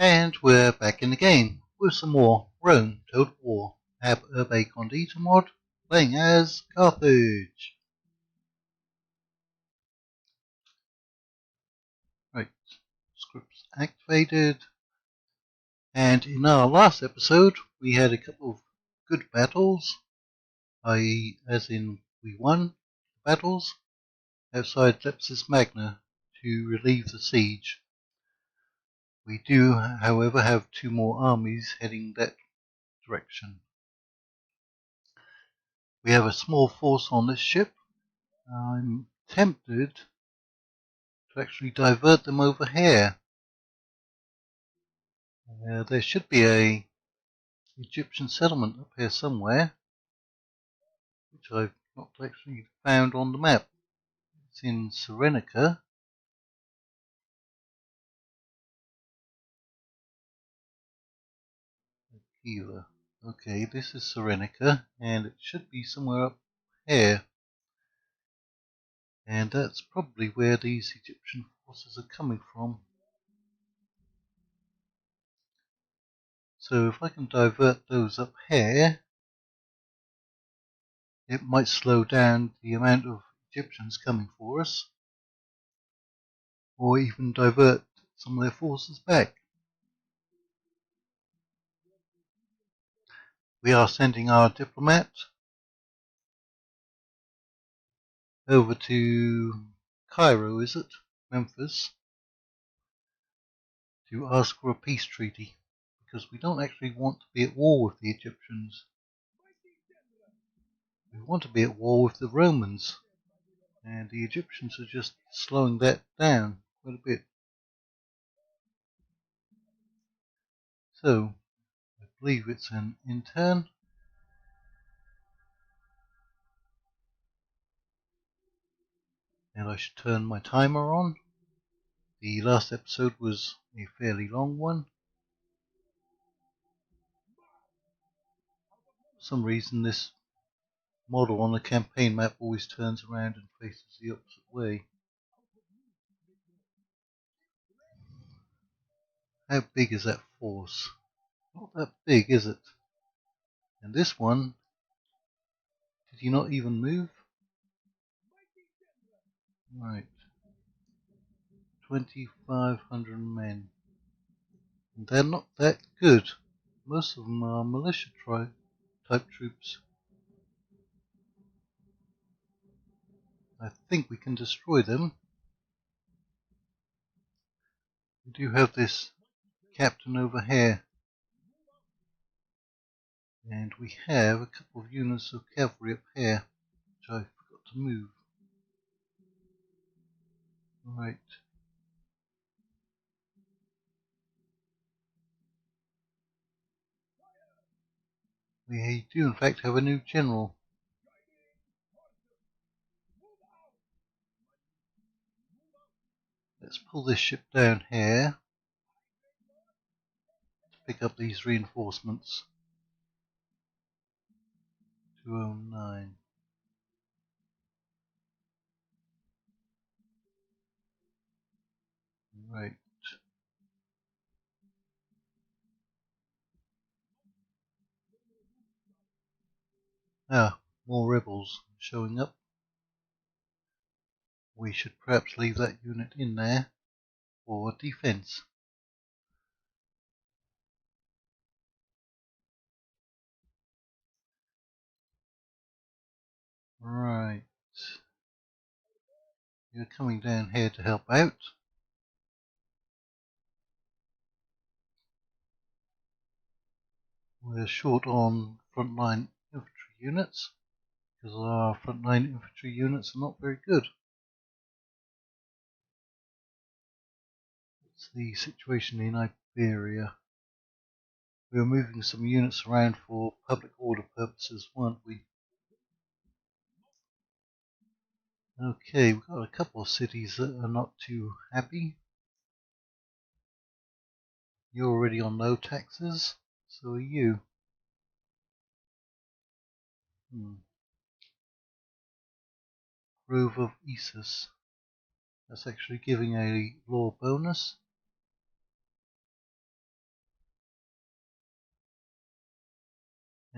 And we're back in the game with some more Rome Total War. Have Urbe Condita mod playing as Carthage. Right, scripts activated. And in our last episode, we had a couple of good battles, i.e., as in we won battles outside Lepsis Magna to relieve the siege. We do, however, have two more armies heading that direction. We have a small force on this ship. I'm tempted to actually divert them over here. There should be a Egyptian settlement up here somewhere, which I've not actually found on the map. It's in Cyrenaica. Okay, this is Cyrenaica, and it should be somewhere up here. And that's probably where these Egyptian forces are coming from. So if I can divert those up here, it might slow down the amount of Egyptians coming for us, or even divert some of their forces back. We are sending our diplomat over to Cairo, is it? Memphis, to ask for a peace treaty, because we don't actually want to be at war with the Egyptians. We want to be at war with the Romans, and the Egyptians are just slowing that down quite a bit. So, I believe it's an intern. And I should turn my timer on. The last episode was a fairly long one. For some reason this model on the campaign map always turns around and faces the opposite way. How big is that force? Not that big, is it? And this one, did he not even move? Right. 2,500 men. And they're not that good. Most of them are militia type troops. I think we can destroy them. We do have this captain over here. And we have a couple of units of cavalry up here, which I forgot to move. Right. We do in fact have a new general. Let's pull this ship down here to pick up these reinforcements. 209. Right. Ah, more rebels showing up. We should perhaps leave that unit in there for defense. Right. You're coming down here to help out. We're short on frontline infantry units, because our frontline infantry units are not very good. What's the situation in Iberia? We were moving some units around for public order purposes, weren't we? Okay, we've got a couple of cities that are not too happy. You're already on no taxes, so are you. Grove of Isis. That's actually giving a law bonus.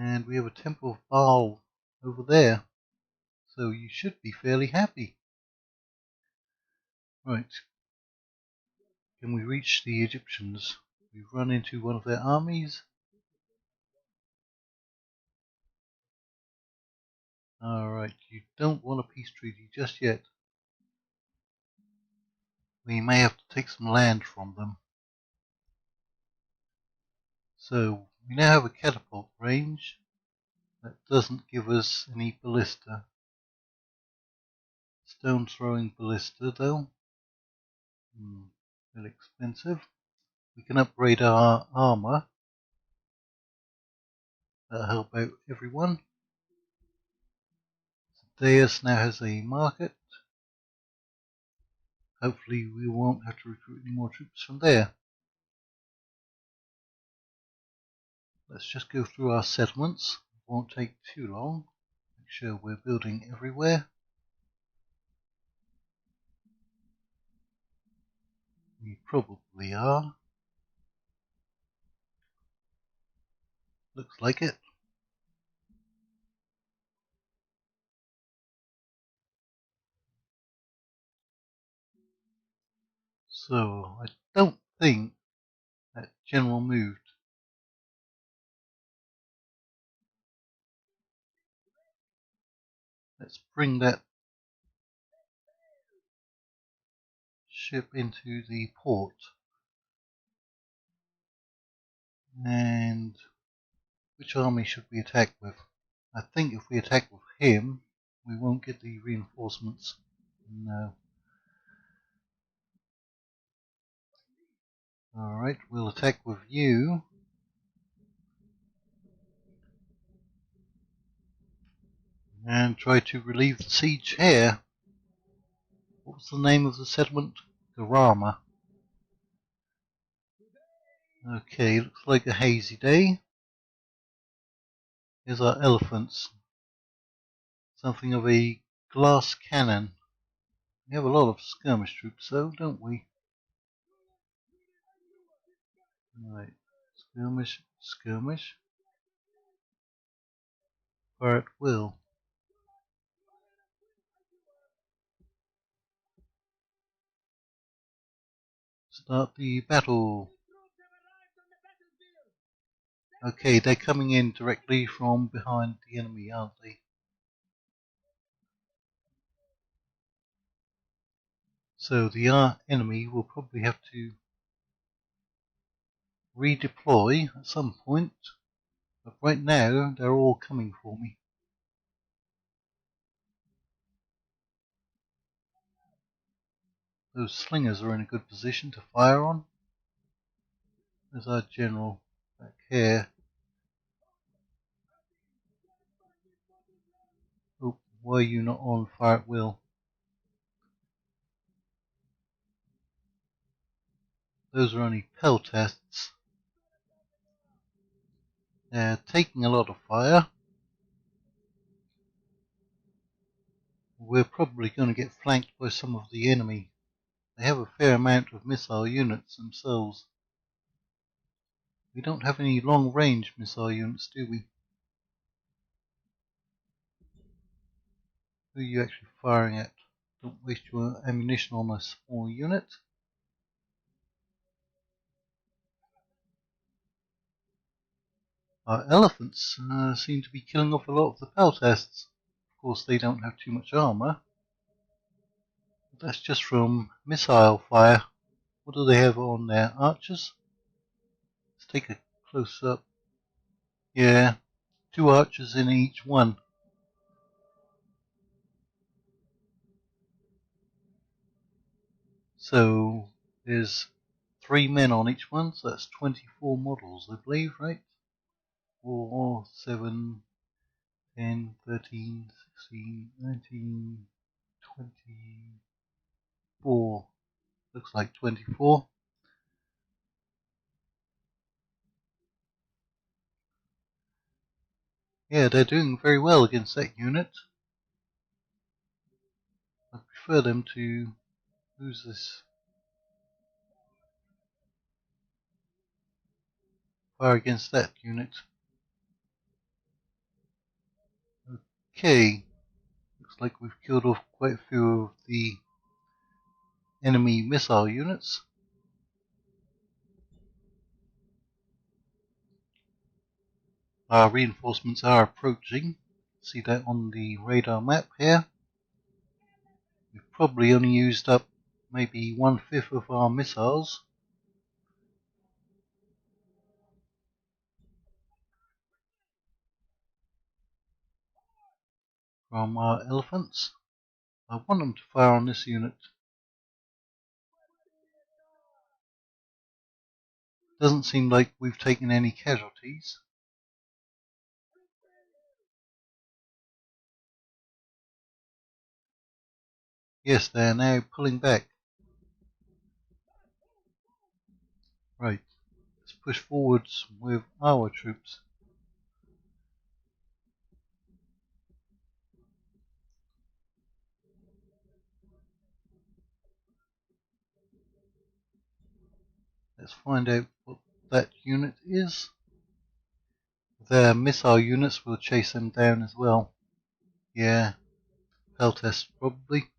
And we have a temple of Baal over there. So you should be fairly happy. Right. Can we reach the Egyptians? We've run into one of their armies. Alright, you don't want a peace treaty just yet. We may have to take some land from them. So, we now have a catapult range. That doesn't give us any ballista. Stone throwing ballista though. Really expensive. We can upgrade our armor. That'll help out everyone. Deus now has a market. Hopefully we won't have to recruit any more troops from there. Let's just go through our settlements. It won't take too long. Make sure we're building everywhere. We probably are. Looks like it. So, I don't think that general moved. Let's bring that ship into the port. And which army should we attack with? I think if we attack with him, we won't get the reinforcements. No. Alright, we'll attack with you. And try to relieve the siege here. What was the name of the settlement? Garama. Okay, looks like a hazy day. Here's our elephants. Something of a glass cannon. We have a lot of skirmish troops though, don't we? Right. Skirmish, skirmish. Fire at will. Start the battle. Okay, they're coming in directly from behind the enemy, aren't they? So the enemy will probably have to redeploy at some point. But right now, they're all coming for me. Those slingers are in a good position to fire on. There's our general back here. Oh, why are you not on fire at will? Those are only pell tests. They're taking a lot of fire. We're probably going to get flanked by some of the enemy. They have a fair amount of missile units themselves. We don't have any long-range missile units, do we? Who are you actually firing at? Don't waste your ammunition on a small unit. Our elephants seem to be killing off a lot of the peltasts. Of course, they don't have too much armor. But that's just from missile fire. What do they have on their archers? Let's take a close up. Yeah, 2 archers in each one. So there's 3 men on each one, so that's 24 models, I believe, right? 4, 7, 10, 13, 16, 19, 24. Looks like 24. Yeah, they're doing very well against that unit. I prefer them to lose this fire against that unit. Okay, looks like we've killed off quite a few of the enemy missile units. Our reinforcements are approaching. See that on the radar map here. We've probably only used up maybe 1/5 of our missiles. From our elephants. I want them to fire on this unit. Doesn't seem like we've taken any casualties. Yes, they're now pulling back. Right, let's push forwards with our troops. Let's find out what that unit is. Their missile units will chase them down as well. Yeah, Peltest probably.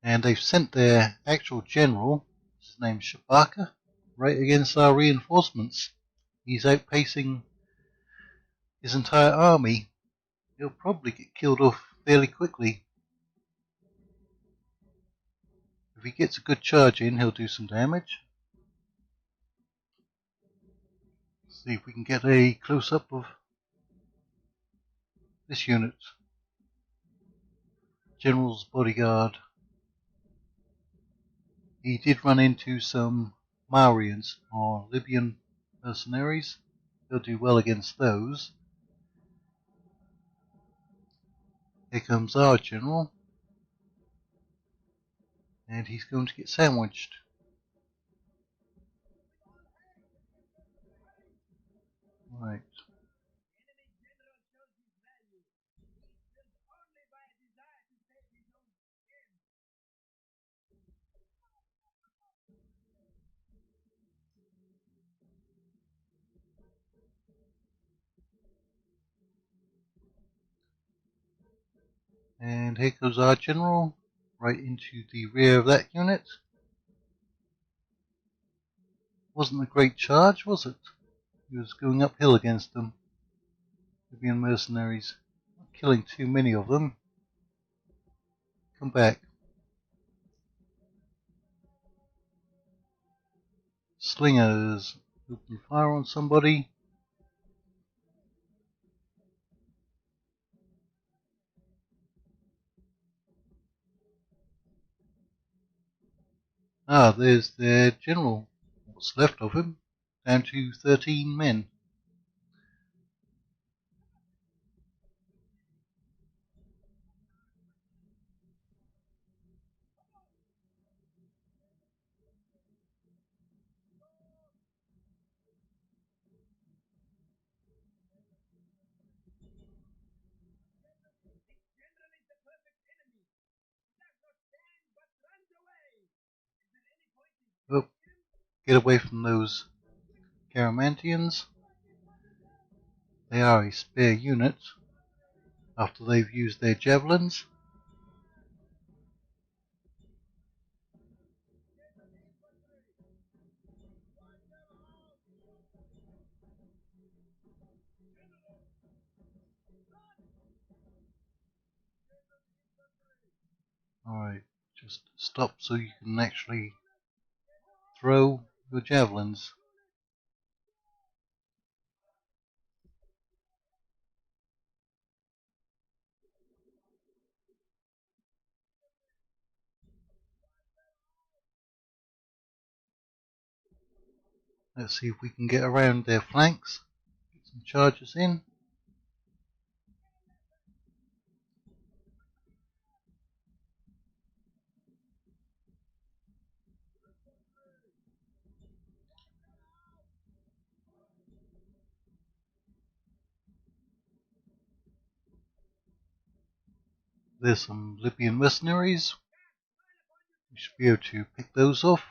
And they've sent their actual general, his name's Shabaka, right against our reinforcements. He's outpacing his entire army. He'll probably get killed off fairly quickly. If he gets a good charge in, he'll do some damage. See if we can get a close-up of this unit. General's bodyguard. He did run into some Maurians, or Libyan mercenaries. He'll do well against those. Here comes our general. And he's going to get sandwiched. Right. And here goes our general, right into the rear of that unit. Wasn't a great charge, was it? He was going uphill against them. Libyan mercenaries. Not killing too many of them. Come back. Slingers. Open fire on somebody. Ah, there's their general. What's left of him. Down to 13 men. Oh, get away from those Caramantians. They are a spare unit after they've used their javelins. Alright, just stop so you can actually throw your javelins. Let's see if we can get around their flanks. Get some charges in. There's some Libyan mercenaries. We should be able to pick those off.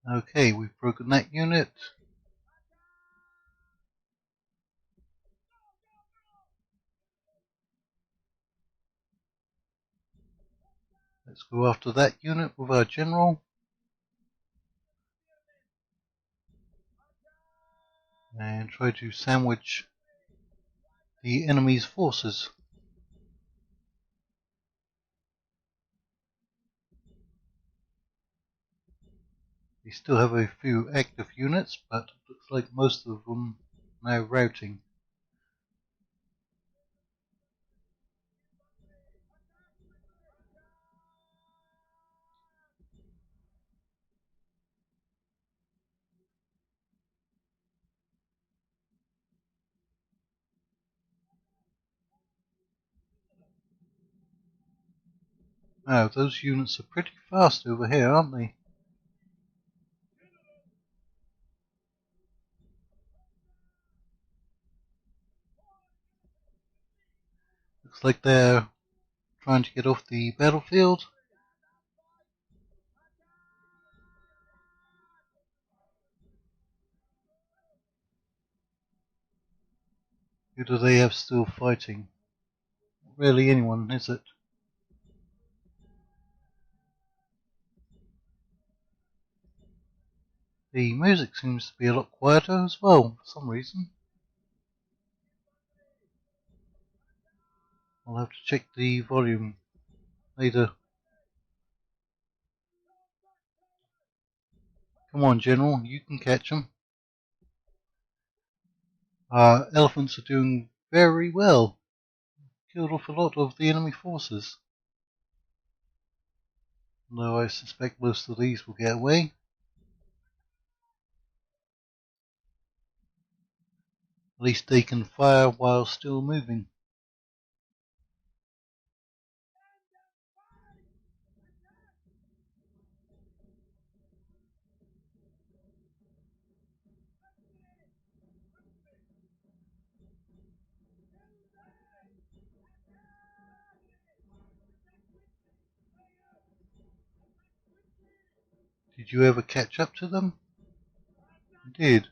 Okay, we've broken that unit. Let's go after that unit with our general. And try to sandwich the enemy's forces. We still have a few active units, but it looks like most of them are now routing. Now, those units are pretty fast over here, aren't they? Looks like they're trying to get off the battlefield. Who do they have still fighting? Not really anyone, is it? The music seems to be a lot quieter as well, for some reason. I'll have to check the volume later. Come on, General, you can catch them. Our elephants are doing very well. Killed off a lot of the enemy forces. Though I suspect most of these will get away. At least they can fire while still moving. Did you ever catch up to them? You did.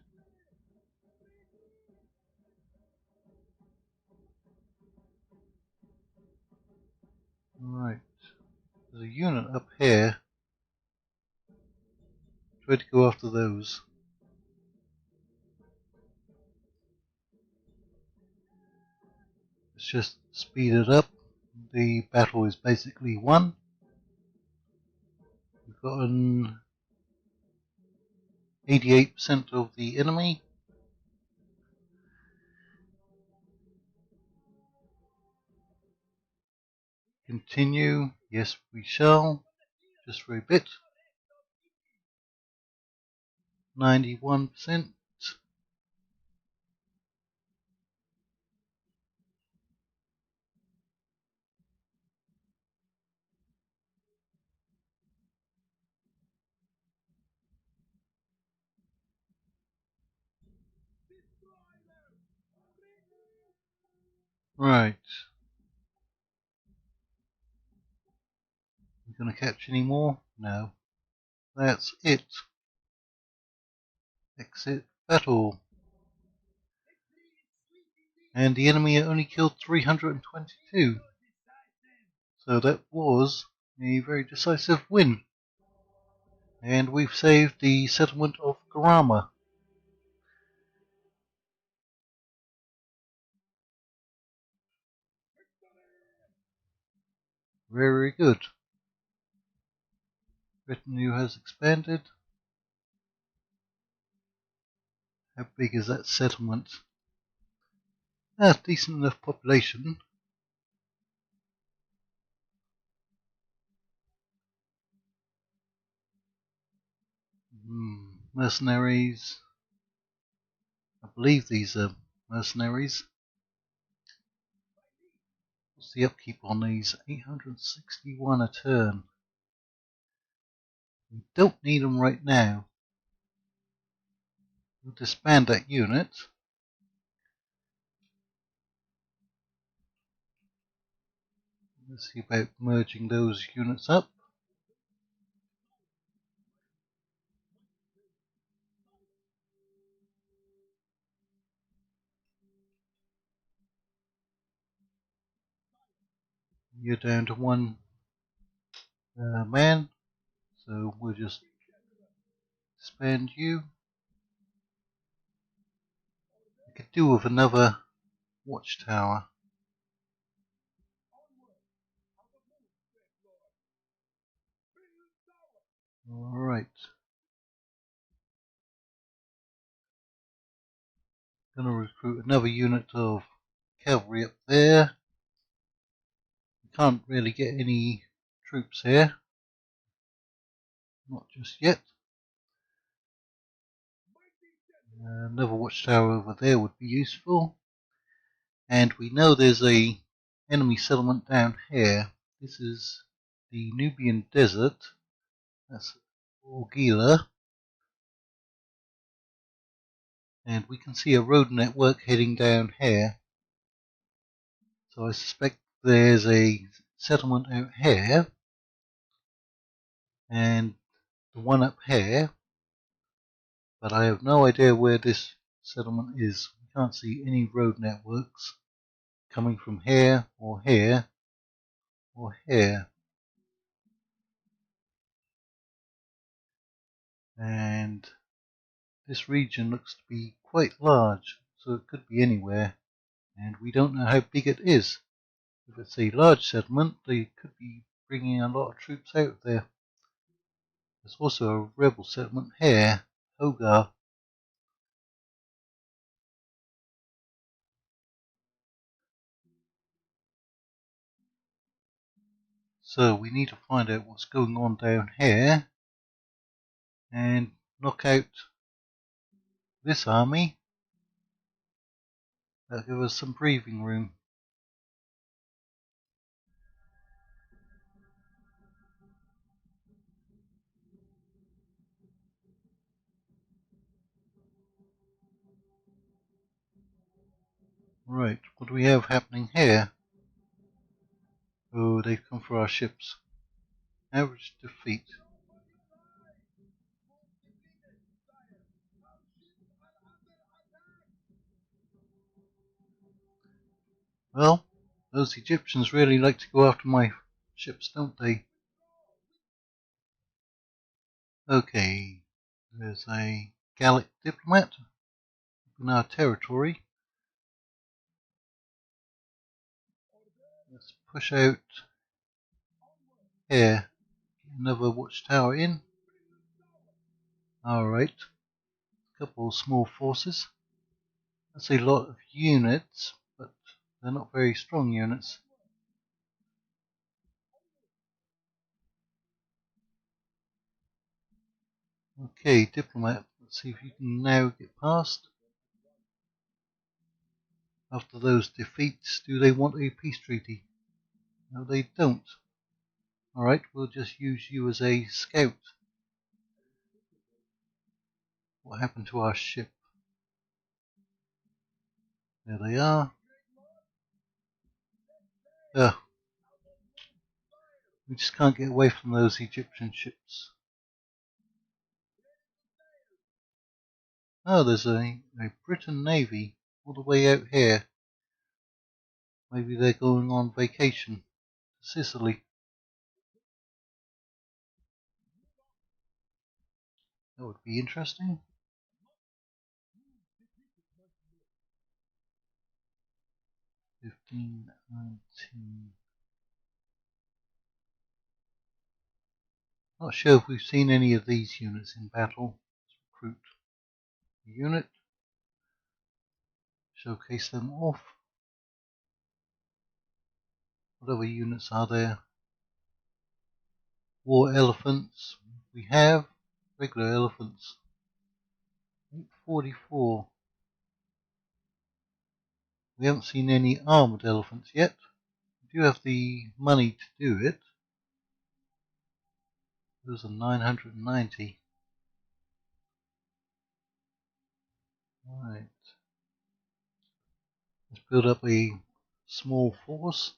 Right. There's a unit up here. Try to go after those. Let's just speed it up. The battle is basically won. We've got an 88% of the enemy. Continue. Yes, we shall. Just for a bit. 91%. Right. We're going to catch any more? No. That's it. Exit battle. And the enemy only killed 322. So that was a very decisive win. And we've saved the settlement of Garama. Very good. Retinue has expanded. How big is that settlement? Decent enough population. Mercenaries. I believe these are mercenaries. What's the upkeep on these? 861 a turn. We don't need them right now. We'll disband that unit. Let's see about merging those units up. You're down to one man, so we'll just expand you. I could do with another watchtower. Alright. Gonna recruit another unit of cavalry up there. We can't really get any troops here. Not just yet. Another watchtower over there would be useful. And we know there's a enemy settlement down here. This is the Nubian Desert. That's Orgila. And we can see a road network heading down here. So I suspect there's a settlement out here. And the one up here. But I have no idea where this settlement is. We can't see any road networks coming from here or here or here. And this region looks to be quite large, so it could be anywhere, and we don't know how big it is. If it's a large settlement, they could be bringing a lot of troops out there. There's also a rebel settlement here, Hogar. So we need to find out what's going on down here and knock out this army. That'll give us some breathing room. Right, what do we have happening here? Oh, they've come for our ships. Average defeat. Well, those Egyptians really like to go after my ships, don't they? Okay, there's a Gallic diplomat in our territory. Let's push out here. Another watchtower in. Alright, a couple of small forces. That's a lot of units, but they're not very strong units. Okay, diplomat, let's see if you can now get past. After those defeats, do they want a peace treaty? No, they don't. Alright, we'll just use you as a scout. What happened to our ship? There they are. Ugh. We just can't get away from those Egyptian ships. Oh, there's a Britain Navy all the way out here. Maybe they're going on vacation to Sicily. That would be interesting. '15, '19. Not sure if we've seen any of these units in battle. Let's recruit a unit. Showcase them off. What other units are there? War elephants. We have regular elephants. 844. We haven't seen any armoured elephants yet. We do have the money to do it. Those are 990. Right. Let's build up a small force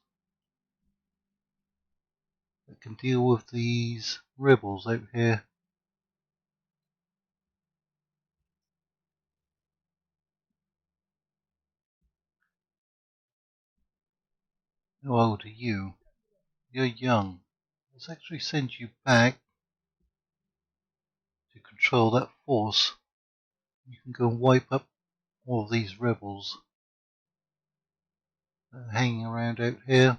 that can deal with these rebels out here. How old are you? you're young. Let's actually send you back to control that force. You can go and wipe up all of these rebels that are hanging around out here.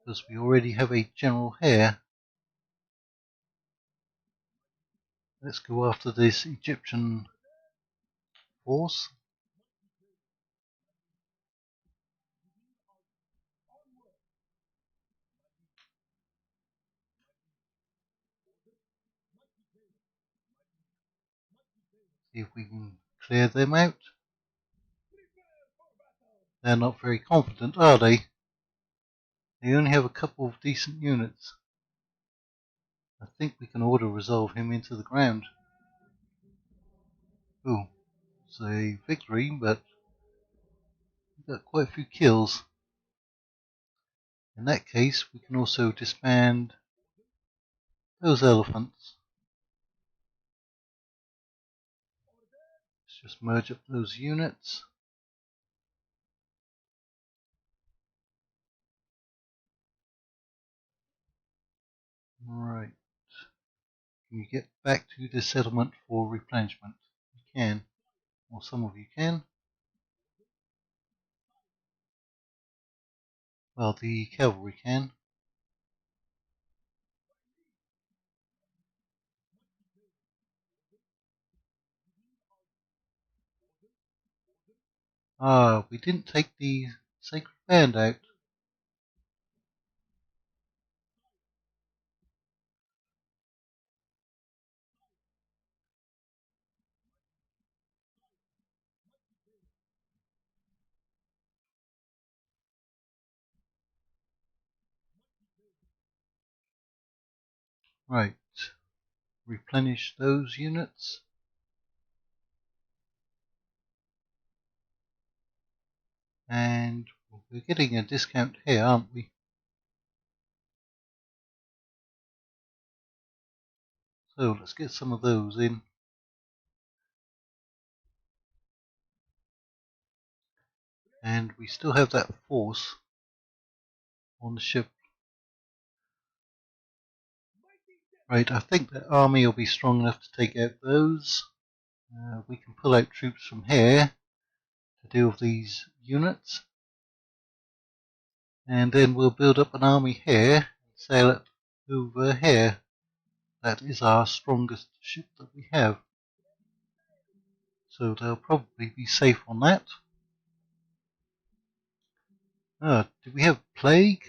Because we already have a general here. Let's go after this Egyptian force. See if we can clear them out. They're not very confident, are they? They only have a couple of decent units. I think we can auto-resolve him into the ground. Ooh, it's a victory, but we've got quite a few kills. In that case, we can also disband those elephants. Let's just merge up those units. Right. Can you get back to the settlement for replenishment? You can. Or some of you can. Well, the cavalry can. Ah, we didn't take the sacred band out. Right. Replenish those units. And we're getting a discount here, aren't we? So let's get some of those in. And we still have that force on the ship. Right, I think that army will be strong enough to take out those. We can pull out troops from here to deal with these units. And then we'll build up an army here and sail it over here. That is our strongest ship that we have. So they'll probably be safe on that. Do we have plague?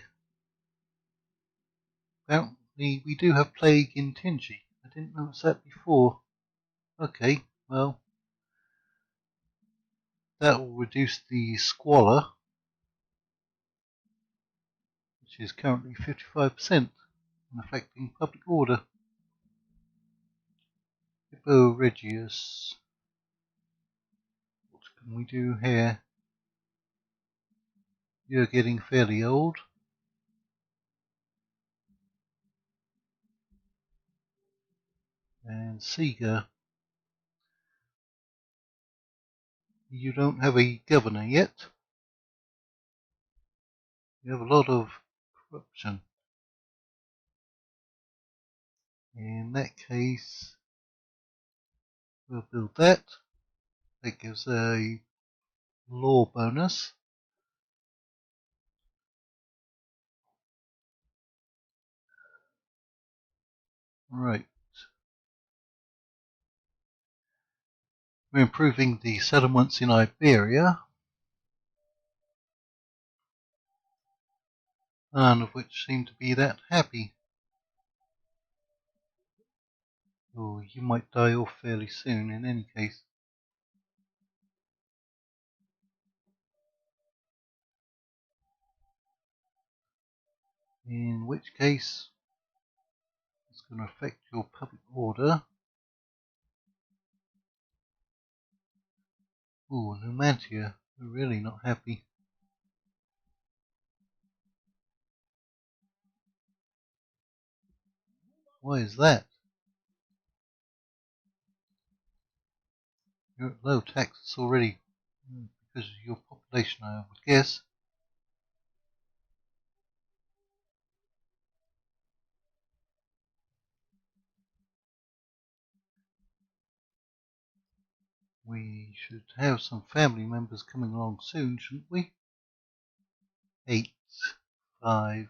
Apparently we do have plague in Tingy. I didn't notice that before. Okay, well, that will reduce the squalor, which is currently 55%, and affecting public order. Hippo Regius. What can we do here? You're getting fairly old. And Sega, you don't have a governor yet. You have a lot of corruption. In that case, we'll build that. That gives a law bonus. Right. We're improving the settlements in Iberia, none of which seem to be that happy. Oh, you might die off fairly soon in any case. In which case, it's going to affect your public order. Ooh, Numantia, we're really not happy. Why is that? You're at low taxes already because of your population, I would guess. We should have some family members coming along soon, shouldn't we? 8, 5.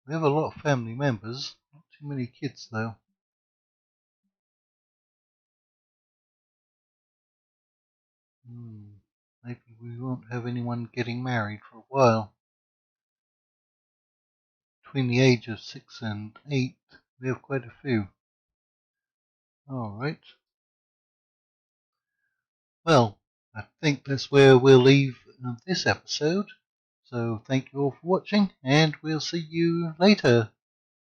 We have a lot of family members, not too many kids though. Maybe we won't have anyone getting married for a while. Between the age of 6 and 8, we have quite a few. Alright. Well, I think that's where we'll leave this episode. So thank you all for watching, and we'll see you later.